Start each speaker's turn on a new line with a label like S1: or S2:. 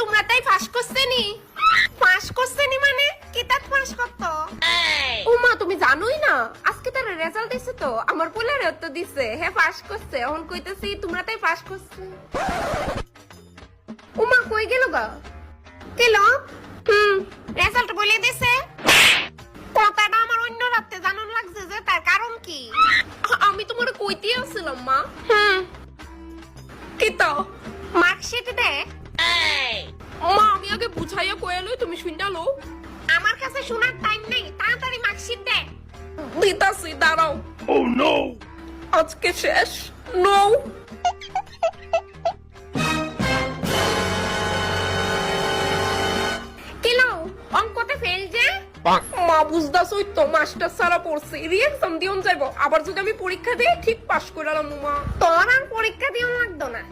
S1: তোমরা তাই ফাঁস করছেনি? ফাঁস করছেনি মানে কিতাব ফাঁস করতো? ওমা তুমি জানোই না, আজকে তার রেজাল্ট দিছে তো, আমার পোলারে তো দিছে, হ্যাঁ ফাঁস করছে। এখন কইতেছি তোমরা তাই ফাঁস করছে। ওমা কই গেল গা? গেল? রেজাল্ট বলে দিছে। কথাটা আমার অন্য রাতে জানান লাগছে যে, তার কারণ কি? আমি তোমার কইতে আসছিলাম মা। কি তো মার্কশিট দে। মা আমি আগে বুঝাইয়া কইলই, তুমি শুনটা লো। আমার কাছে শোনার টাইম নেই, তাড়াতাড়ি মার্কশিট দে। দিতাছি দাঁড়াও। ও নো, আজকে শেষ। নো কিলো অঙ্কতে ফেল যে। মা বুঝদাছই তো, মাস্টার সারা পড়ছে, রিএক্সাম দিওন যাইব। আবার যদি আমি পরীক্ষা দিই ঠিক পাস করালাম মা। তোর আর পরীক্ষা দিওন লাগতো না।